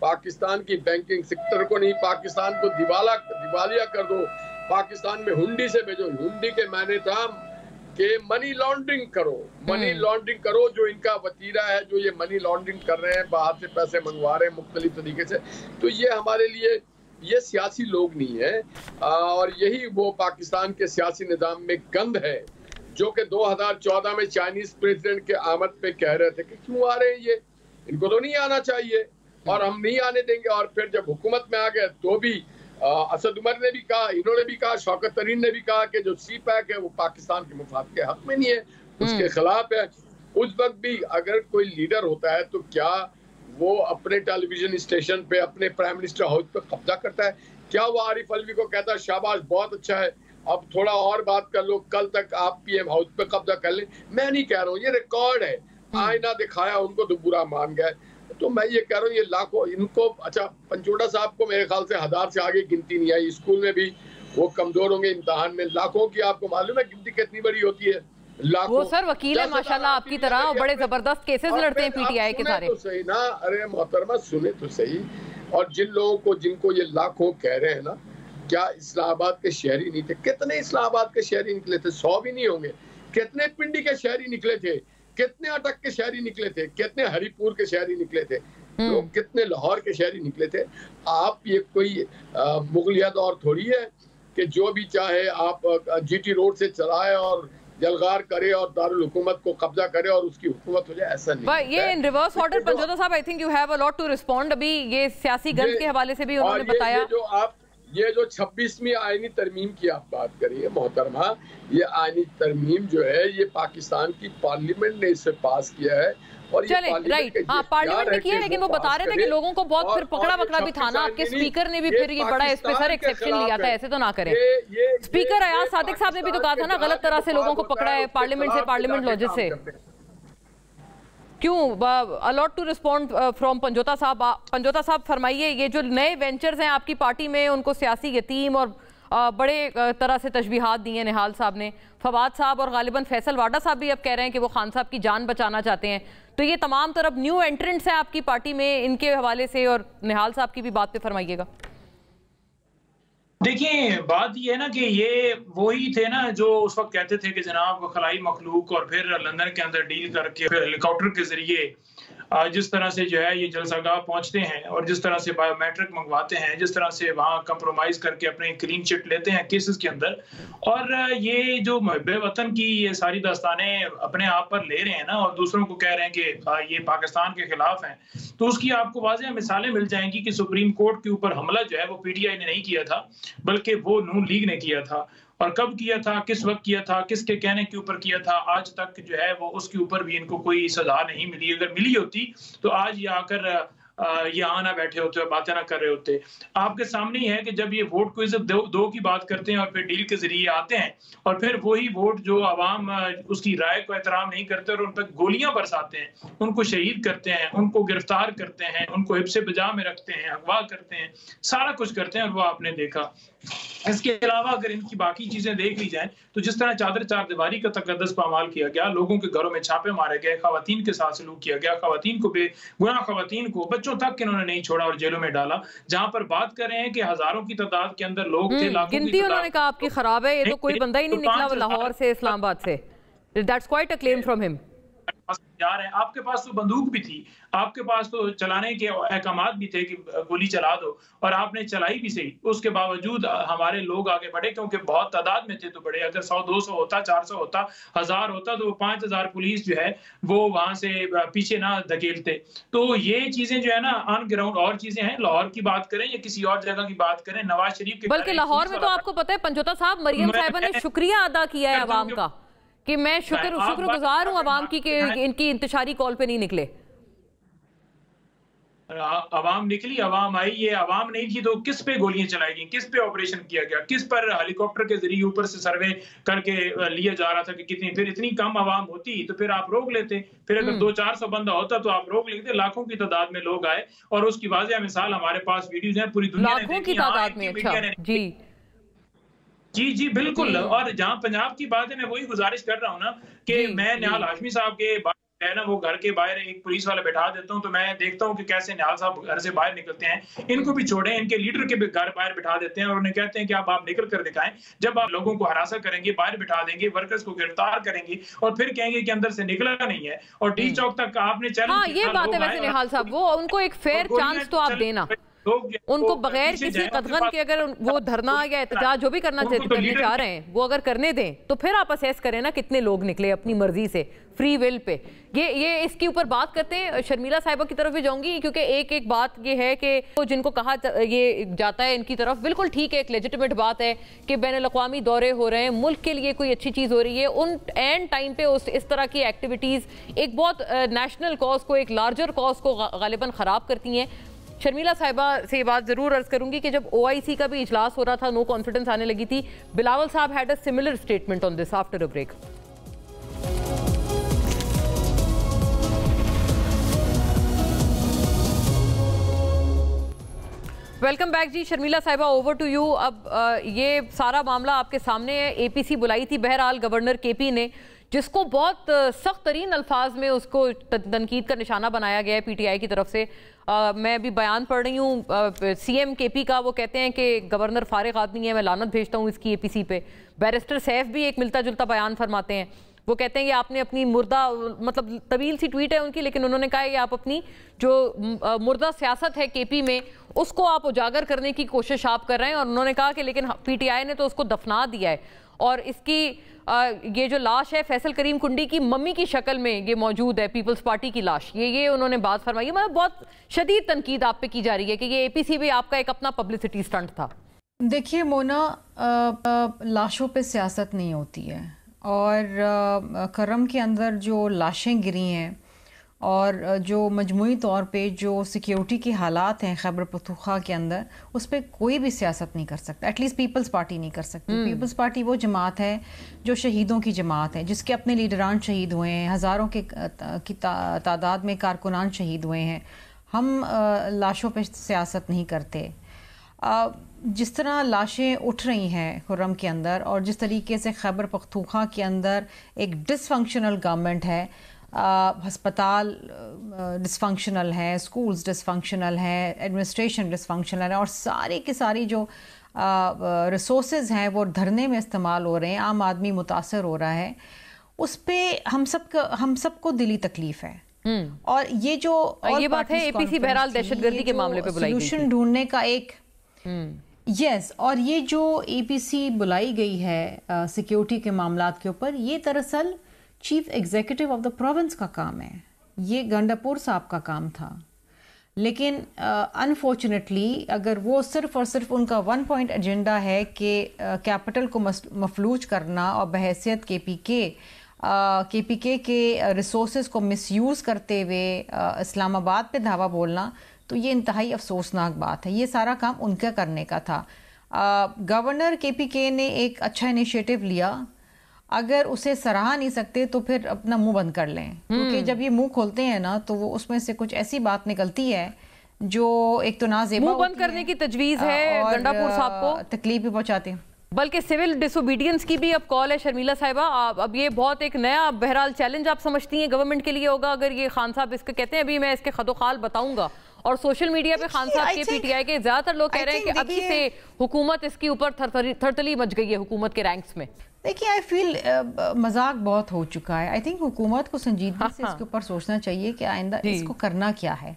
पाकिस्तान की बैंकिंग सेक्टर को नहीं, पाकिस्तान को दिवालिया कर दो, पाकिस्तान में हुंडी से भेजो। हुंडी के मायने था कि मनी लॉन्ड्रिंग करो, जो इनका वतीरा है, जो ये मनी लॉन्ड्रिंग कर रहे हैं, बाहर से पैसे मंगवा रहे हैं मुख्तलिफ तरीके से, तो ये हमारे लिए ये सियासी लोग नहीं है। और यही वो पाकिस्तान के सियासी निज़ाम में गंद है जो कि 2014 में चाइनीज प्रेसिडेंट के आमद पे कह रहे थे कि क्यों आ रहे हैं ये, इनको तो नहीं आना चाहिए और हम नहीं आने देंगे। और फिर जब हुकूमत में आ गए तो भी असद उमर ने भी कहा, इन्होंने भी कहा, शौकत तरीन ने भी कहा कि जो सी पैक है वो पाकिस्तान के मुफाद के हक में नहीं है, उसके खिलाफ है। उस वक्त भी अगर कोई लीडर होता है तो क्या वो अपने टेलीविजन स्टेशन पे अपने प्राइम मिनिस्टर हाउस पे कब्जा करता है? क्या वो आरिफ अलवी को कहता है शाबाश बहुत अच्छा है, अब थोड़ा और बात कर लो, कल तक आप पीएम हाउस पे कब्जा कर लें? मैं नहीं कह रहा हूँ, ये रिकॉर्ड है, आईना दिखाया उनको तो बुरा मान गए। तो मैं ये कह रहा हूँ ये लाखों इनको, अच्छा पंचोटा साहब को मेरे ख्याल से 1000 से आगे गिनती नहीं आई, स्कूल में भी वो कमजोर होंगे, इम्तिहान में लाखों की आपको मालूम है गिनती कितनी बड़ी होती है? वो सर वकील है माशाल्लाह आपकी तरह, और बड़े जबरदस्त केसेस लड़ते हैं पीटीआई के सारे। तो सही ना, अरे मोहतरमा सुने तो सही। और जिन लोगों को, जिनको ये लाखों कह रहे हैं ना, क्या इस्लामाबाद के शहरी नहीं थे? कितने इस्लामाबाद के शहरी निकले थे? 100 भी नहीं होंगे। कितने पिंडी के शहरी निकले थे? कितने अटक के शहरी निकले थे? कितने हरिपुर के शहरी निकले थे? लोग कितने लाहौर के शहरी निकले थे? आप ये कोई मुगलिया दौर थोड़ी है कि जो भी चाहे आप जीटी रोड से चलाए और जलगार करे और दारुल हुकूमत को कब्जा करे और उसकी हुकूमत हो जाए, ऐसा नहीं। ये इन रिवर्स ऑर्डर पंचोटा साहब, I think you have a lot to respond. अभी ये सियासी गंद के हवाले से भी उन्होंने बताया। ये जो 26वीं आईनी तरमीम की आप बात करिए मोहतरमा, ये आईनी तरमीम जो है ये पाकिस्तान की पार्लियामेंट ने इसे पास किया है। और चले राइट, हाँ पार्लियामेंट ने किया, लेकिन वो बता रहे थे कि लोगों को बहुत फिर पकड़ा पकड़ा भी था ना, आपके स्पीकर ने भी फिर ये बड़ा इस पे सर एक्सेप्शन लिया था, ऐसे तो ना करें। स्पीकर अयाज सादिक साहब ने भी तो कहा था ना, गलत तरह से लोगों को पकड़ा है पार्लियामेंट से, पार्लियामेंट लॉजिक से। क्यों अलॉट टू रिस्पॉन्ड फ्रॉम पंचोटा साहब। पंचोटा साहब फरमाइए, ये जो नए वेंचर्स हैं आपकी पार्टी में, उनको सियासी यतीम और बड़े तरह से तशबीहात दी हैं निहाल साहब ने, फवाद साहब और गालिबन फैसल वाडा साहब भी अब कह रहे हैं कि वो खान साहब की जान बचाना चाहते हैं। तो ये तमाम तरफ न्यू एंट्रेंट्स हैं आपकी पार्टी में, इनके हवाले से और निहाल साहब की भी बात पे फरमाइएगा। देखिए बात ये है ना कि ये वही थे ना जो उस वक्त कहते थे कि जनाब खलाई मखलूक, और फिर लंदन के अंदर डील करके फिर हेलीकॉप्टर के जरिए जिस तरह से जो है ये जलसागाह पहुंचते हैं और जिस तरह से बायोमेट्रिक मंगवाते हैं, जिस तरह से वहाँ कंप्रोमाइज करके अपने क्लीन चिट लेते हैं केसेस के अंदर, और ये जो मुहब्बे वतन की ये सारी दास्तानें अपने आप पर ले रहे हैं ना, और दूसरों को कह रहे हैं कि ये पाकिस्तान के खिलाफ हैं, तो उसकी आपको वाज़ेह मिसालें मिल जाएंगी कि सुप्रीम कोर्ट के ऊपर हमला जो है वो पीटीआई ने नहीं किया था, बल्कि वो नून लीग ने किया था। और कब किया था, किस वक्त किया था, किसके कहने के ऊपर किया था, आज तक जो है वो उसके ऊपर भी इनको कोई सजा नहीं मिली। अगर मिली होती तो आज ये आकर यहाँ ना बैठे होते, बातें ना कर रहे होते। आपके सामने ही है कि जब ये वोट को इज्जत दो की बात करते हैं और फिर डील के जरिए आते हैं, और फिर वही वोट जो आवाम उसकी राय को एहतराम नहीं करते और उन पर गोलियां बरसाते हैं, उनको शहीद करते हैं, उनको गिरफ्तार करते हैं, उनको हिब्से बजा में रखते हैं, अगवा करते हैं, सारा कुछ करते हैं, और वो आपने देखा। इसके अलावा अगर इनकी बाकी चीजें देख ली जाएं तो जिस तरह चादर चार दीवारी का तकद्दस पामाल किया गया, लोगों के घरों में छापे मारे गए, खवातीन के साथ सलूक किया गया, खवातीन को बेगुनाह खवातीन को, बच्चों तक इन्होंने नहीं छोड़ा और जेलों में डाला। जहां पर बात कर रहे हैं कि हजारों की तादाद के अंदर लोग थे, लाखों की गिनती उन्होंने कहा आपकी खराब है, ये तो कोई बंदा ही नहीं निकला लाहौर से, इस्लामाबाद से। That's quite a claim from him. जा रहे हैं, आपके पास तो बंदूक भी थी, आपके पास तो चलाने के अहकामात भी थे कि गोली चला दो, और आपने चलाई भी सही। उसके बावजूद हमारे लोग आगे बढ़े, क्योंकि बहुत तादाद में थे तो बढ़े। अगर 100-200 होता, 400 होता, 1000 होता, तो 5000 पुलिस जो है वो वहां से पीछे ना धकेलते। तो ये चीजें जो है ना ऑन ग्राउंड और चीजें हैं। लाहौर की बात करें या किसी और जगह की बात करें, नवाज शरीफ के, बल्कि लाहौर में तो आपको पता है पंचोटा साहब, मरियम साहिबा ने शुक्रिया अदा किया है अवाम का कि मैं शुक्रगुजार हूं अवाम की कि इनकी इंतशारी कॉल पे नहीं निकले। अवाम निकली, अवाम आई। ये अवाम नहीं थी तो किस पे गोलियां चलाई गई, किस पे ऑपरेशन किया गया, किस पर हेलीकॉप्टर के जरिए ऊपर से सर्वे करके लिया जा रहा था कि कितनी, फिर इतनी कम अवाम होती तो फिर आप रोक लेते। फिर अगर 200-400 बंदा होता तो आप रोक लेते। लाखों की तादाद में लोग आए, और उसकी वाज़ेह मिसाल हमारे पास वीडियोज हैं, पूरी दुनिया ने देखी, तादाद में। अच्छा जी जी बिल्कुल। और जहां पंजाब की बात है, मैं वही गुजारिश कर रहा हूँ ना कि मैं निहाल हाशमी साहब के है ना वो घर के बाहर एक पुलिस वाला बैठा देता हूँ, तो मैं देखता हूँ कि कैसे निहाल साहब घर से बाहर निकलते हैं। इनको भी छोड़े, इनके लीडर के भी घर बाहर बिठा देते हैं और उन्हें कहते हैं कि आप निकल कर दिखाएं। जब आप लोगों को हरासा करेंगे, बाहर बिठा देंगे, वर्कर्स को गिरफ्तार करेंगे और फिर कहेंगे कि अंदर से निकला नहीं है। और डी चौक तक आपने चैलेंज, ये बात है वैसे निहाल साहब, वो उनको एक फेयर चांस तो आप देना, उनको बगैर किसी कदगन के अगर वो धरना या एहतजाज जो भी करना करने चाह रहे हैं वो अगर करने दें, तो फिर आप असेस करें ना कितने लोग निकले अपनी मर्जी से, फ्री विल पे। ये इसके ऊपर बात करते हैं। शर्मिला साहिबा की तरफ भी जाऊंगी, क्योंकि एक बात ये है कि तो जिनको कहा ये जाता है इनकी तरफ, बिल्कुल ठीक है, एक लेजिटिमेट बात है कि बैनुल-अक़वामी दौरे हो रहे हैं, मुल्क के लिए कोई अच्छी चीज़ हो रही है, उन एंड टाइम पे इस तरह की एक्टिविटीज़ एक बहुत नेशनल कॉज को, एक लार्जर कॉज को गालिबन ख़राब करती हैं। शर्मिला साहिबा से ये बात जरूर अर्ज करूंगी कि जब OIC का भी इजलास हो रहा था, नो कॉन्फिडेंस आने लगी थी, बिलावल साहब had a similar statement on this after a break. Welcome back जी। शर्मिला साहिबा, ओवर टू यू। अब ये सारा मामला आपके सामने है। APC बुलाई थी बहरहाल गवर्नर KP ने, जिसको बहुत सख्त तरीन अल्फाज में उसको तनकीद का निशाना बनाया गया है PTI की तरफ से। मैं भी बयान पढ़ रही हूँ CM KP का, वो कहते हैं कि गवर्नर फारिग आदमी है, मैं लानत भेजता हूँ इसकी APC पे। बैरिस्टर सैफ भी एक मिलता जुलता बयान फरमाते हैं, वो कहते हैं कि आपने अपनी मुर्दा, मतलब तवील सी ट्वीट है उनकी, लेकिन उन्होंने कहा कि आप अपनी जो मुर्दा सियासत है KP में उसको आप उजागर करने की कोशिश आप कर रहे हैं। और उन्होंने कहा कि लेकिन PTI ने तो उसको दफना दिया है, और इसकी ये जो लाश है फैसल करीम कुंडी की मम्मी की शक्ल में ये मौजूद है, पीपल्स पार्टी की लाश। ये उन्होंने बात फरमाई। मतलब बहुत शदीद तनकीद आप पे की जा रही है कि ये APC भी आपका एक अपना पब्लिसिटी स्टंट था। देखिए मोना, लाशों पे सियासत नहीं होती है, और करम के अंदर जो लाशें गिरी हैं और जो मजमूई तौर पे जो सिक्योरिटी के हालात हैं खैबर पख्तूनख्वा के अंदर, उस पर कोई भी सियासत नहीं कर सकता। एटलीस्ट पीपल्स पार्टी नहीं कर सकती। पीपल्स पार्टी वो जमात है जो शहीदों की जमात है, जिसके अपने लीडरान शहीद हुए हैं, हज़ारों की तादाद में कारकुनान शहीद हुए हैं। हम लाशों पे सियासत नहीं करते। जिस तरह लाशें उठ रही हैं खुर्रम के अंदर, और जिस तरीके से खैबर पख्तूनख्वा के अंदर एक डिसफंक्शनल गवर्नमेंट है, हस्पताल डिसफंक्शनल है, स्कूल्स डिसफंक्शनल हैं, एडमिनिस्ट्रेशन डिसफंक्शनल है, और सारी की सारी जो रिसोर्सेज हैं वो धरने में इस्तेमाल हो रहे हैं, आम आदमी मुतासर हो रहा है, उस पर हम सबको दिली तकलीफ है। और ये जो ये बात है APC बहरहाल दहशतगर्दी के मामले पे बुलाई गई थी, सोल्यूशन ढूंढने का एक यस और ये जो APC बुलाई गई है सिक्योरिटी के मामलात के ऊपर, ये दरअसल chief executive of the province का काम है, ये गंडापुर साहब का काम था। लेकिन अनफॉर्चुनेटली अगर वो सिर्फ और सिर्फ उनका 1 पॉइंट एजेंडा है कि कैपिटल को मफलूज करना और बहैसियत KPK के रिसोर्सेज को मिसयूज़ करते हुए इस्लामाबाद पे धावा बोलना, तो ये इंतहाई अफसोसनाक बात है। ये सारा काम उनका करने का था। गवर्नर KPK ने एक अच्छा इनिशिएटिव लिया, अगर उसे सराहा नहीं सकते तो फिर अपना मुंह बंद कर लें, क्योंकि जब ये मुंह खोलते हैं ना तो वो उसमें से कुछ ऐसी बात निकलती है जो एक तो नाज़ेबा, मुंह बंद करने की तजवीज़ है गंडापुर साहब को, तकलीफ भी पहुंचाते हैं, बल्कि सिविल डिसोबीडियंस की भी अब कॉल है। शर्मिला साहिबा, अब ये बहुत एक नया बहरहाल चैलेंज आप समझती हैं गवर्नमेंट के लिए होगा अगर ये खान साहब इसके कहते हैं अभी मैं इसके खदोखाल बताऊंगा, और सोशल मीडिया पे खान साहब के PTI के ज्यादातर लोग कह रहे हैं कि अभी से हुकूमत इसके ऊपर थरथली मच गई है हुकूमत के रैंक्स में। देखिए आई फील मजाक बहुत हो चुका है। आई थिंक हुकूमत को संजीदगी से इसके ऊपर सोचना चाहिए कि आइंदा इसको करना क्या है।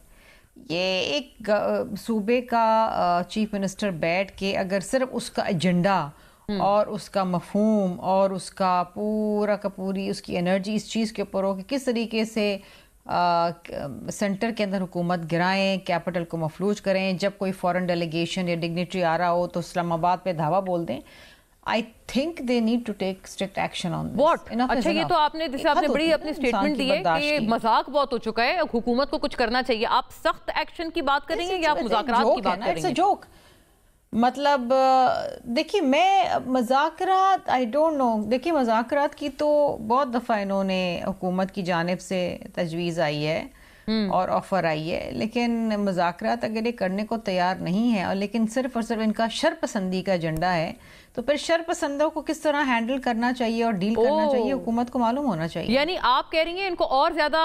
ये एक सूबे का चीफ मिनिस्टर बैठ के अगर सिर्फ उसका एजेंडा और उसका मफहूम और उसका पूरा का पूरी उसकी एनर्जी इस चीज़ के ऊपर हो कि किस तरीके से सेंटर के अंदर हुकूमत गिराएं, कैपिटल को मफलूज करें, जब कोई फॉरेन डेलीगेशन या डिग्निटरी आ रहा हो तो इस्लामाबाद पे धावा बोल दें। I think they need to take strict action on what. अच्छा, ये तो आपने जैसे आपने बड़ी अपनी स्टेटमेंट दी है कि मजाक बहुत हो चुका है, हुकूमत को कुछ करना चाहिए। आप सख्त एक्शन की बात करेंगे या आप मुज़ाकरात की बात करेंगे? जोक मतलब देखिए, मैं मज़ाकरात आई डोंट नो, देखिए मज़ाकरात की तो बहुत दफ़ा इन्होंने हुकूमत की जानिब से तजवीज़ आई है, और ऑफर आई है, लेकिन मुज़ाकरात अगर ये करने को तैयार नहीं है और लेकिन सिर्फ और सिर्फ इनका शरपसंदी का एजेंडा है, तो फिर शरपसंदों को किस तरह हैंडल करना चाहिए और डील करना चाहिए, हुकूमत को मालूम होना चाहिए। यानी आप कह रही हैं इनको और ज्यादा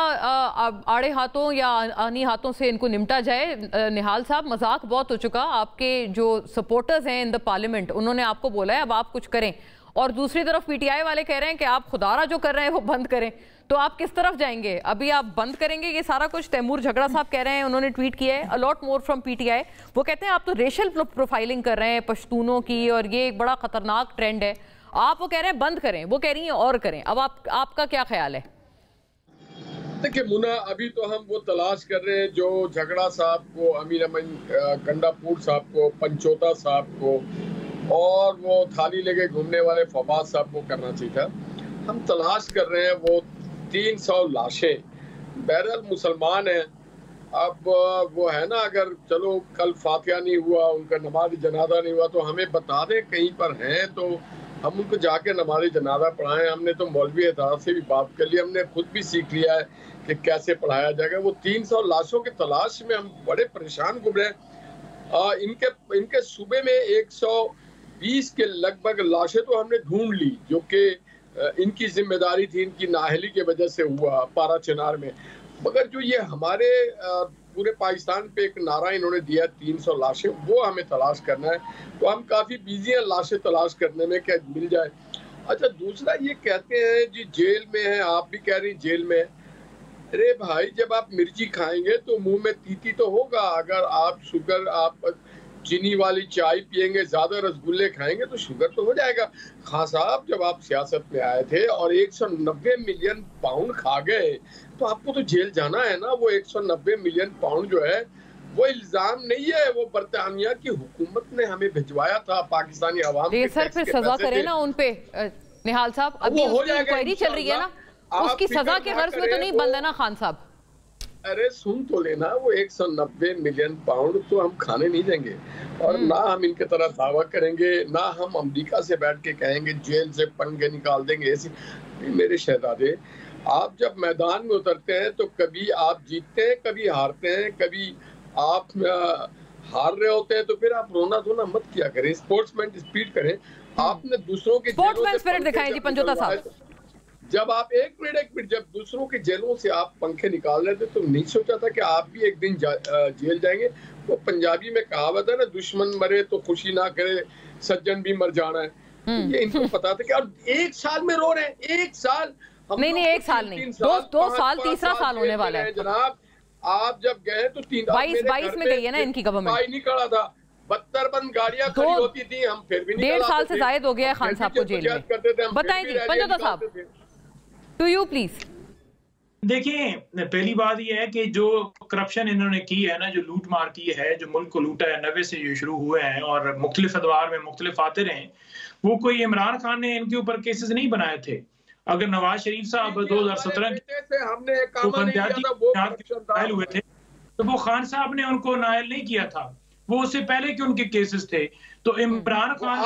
आड़े हाथों या आनी हाथों से इनको निपटा जाए। निहाल साहब, मजाक बहुत हो चुका, आपके जो सपोर्टर्स हैं इन द पार्लियामेंट उन्होंने आपको बोला है अब आप कुछ करें, और दूसरी तरफ पीटीआई वाले कह रहे हैं कि आप खुदारा जो कर रहे हैं वो बंद करें, तो आप किस तरफ जाएंगे? अभी आप बंद करेंगे ये सारा कुछ? तैमूर झगड़ा साहब कह रहे हैं, उन्होंने ट्वीट किया है, अलॉट मोर फ्रॉम पीटीआई, वो कहते हैं आप तो रेशियल प्रोफाइलिंग कर रहे हैं पश्तूनों की और ये एक बड़ा खतरनाक ट्रेंड है। आप वो कह रहे हैं बंद करें, वो कह रही हैं और करें। अब आपका क्या ख्याल है? देखिए मुन्ना, अभी तो हम वो तलाश कर रहे हैं जो झगड़ा साहब को, अमीन अमन कंडापुर साहब को, पंचोता साहब को और वो थाली लेके घूमने वाले फवाद साहब को करना चाहिए था। हम तलाश कर रहे हैं वो 300 लाशें। बहरहाल मुसलमान हैं, अब वो है ना, अगर चलो कल फातिहा नहीं हुआ, उनका नमाज जनाजा नहीं हुआ, तो हमें बता दें कहीं पर हैं तो हम उनको जाके नमाज जनाजा पढ़ाएं। हमने तो मौलवी हजरात से भी बात कर ली, हमने खुद भी सीख लिया है कि कैसे पढ़ाया जाएगा। वो 300 लाशों की तलाश में हम बड़े परेशान घूम रहे हैं। इनके सूबे में 120 के लगभग लाशें तो हमने ढूंढ ली, जो कि इनकी जिम्मेदारी थी, इनकी नाहली की वजह से हुआ पारा चिनार में। मगर जो ये हमारे पूरे पाकिस्तान पे एक नारा इन्होंने दिया 300 लाशें, वो हमें तलाश करना है। तो हम काफी बिजी हैं लाशें तलाश करने में, क्या मिल जाए। अच्छा, दूसरा ये कहते हैं जी जेल में है, आप भी कह रही जेल में है। अरे भाई, जब आप मिर्ची खाएंगे तो मुंह में तीती तो होगा। अगर आप चीनी वाली चाय पियेंगे, ज्यादा रसगुल्ले खाएंगे तो शुगर तो हो जाएगा। खान साहब, जब आप सियासत में आए थे और 190 मिलियन पाउंड खा गए तो आपको तो जेल जाना है ना। वो 190 मिलियन पाउंड जो है वो इल्जाम नहीं है, वो बरतानिया की हुकूमत ने हमें भिजवाया था पाकिस्तानी अवाम के। सर फिर सजा करें ना उन पे निहाल साहब, अभी इंक्वायरी चल रही है ना, उसकी सजा के गर्ज में तो नहीं बंद है ना खान साहब। अरे सुन तो लेना, वो 190 मिलियन पाउंड तो हम खाने नहीं देंगे, और ना हम इनके तरह दावा करेंगे, ना हम अमेरिका से बैठ के कहेंगे जेल से पंगे निकाल देंगे। ऐसी मेरे शहजादे, आप जब मैदान में उतरते हैं तो कभी आप जीतते हैं, कभी हारते हैं, कभी आप हार रहे होते हैं, तो फिर आप रोना धोना मत किया करें, स्पोर्ट्समैन स्पिरिट करें। आपने दूसरों के स्पोर्ट्समैन स्पिरिट दिखाएं जी पंचोता साहब। जब आप एक मिनट जब दूसरों के जेलों से आप पंखे निकाल रहे थे तो नहीं सोचा था कि आप भी एक दिन जेल जाएंगे। वो पंजाबी में कहावत है ना, दुश्मन मरे तो खुशी ना करे, सज्जन भी मर जाना है। ये इनको पता था कि अब 1 साल में रो रहे हैं। 1 साल नहीं 1 साल नहीं, 2 साल, तीसरा साल होने वाला है जनाब। आप जब गए तो 22 में गई है ना इनकी गवर्नमेंट, नहीं खड़ा था, 72 बंद गाड़ियां खड़ी होती थी, हम फिर भी 1.5 साल से जायद हो गया है खान साहब को जेल में। बताएं जी पंचोता साहब, टू यू प्लीज। देखिए, पहली बात यह है कि जो करप्शन इन्होंने की है ना, जो लूट मार की है, जो मुल्क को लूटा है, 90 से ये शुरू हुए हैं और मुख्तलिफ अदवार में मुख्तलिफ आते रहे, वो कोई इमरान खान ने इनके ऊपर केसेस नहीं बनाए थे। अगर नवाज शरीफ साहब 2017 नायल हुए थे तो वो खान साहब ने उनको नायल नहीं किया था, वो उससे पहले के उनके केसेस थे। तो इमरान खान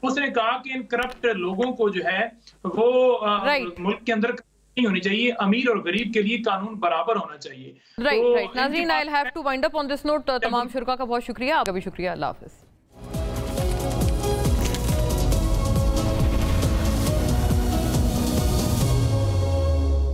उसने कहा कि इन करप्ट लोगों को जो है वो मुल्क के अंदर नहीं होनी चाहिए, अमीर और गरीब के लिए कानून बराबर होना चाहिए। राइट नाज़रीन, I will have to wind up on this note. तमाम शुरा का बहुत शुक्रिया, आपका भी शुक्रिया। अल्लाह हाफिज।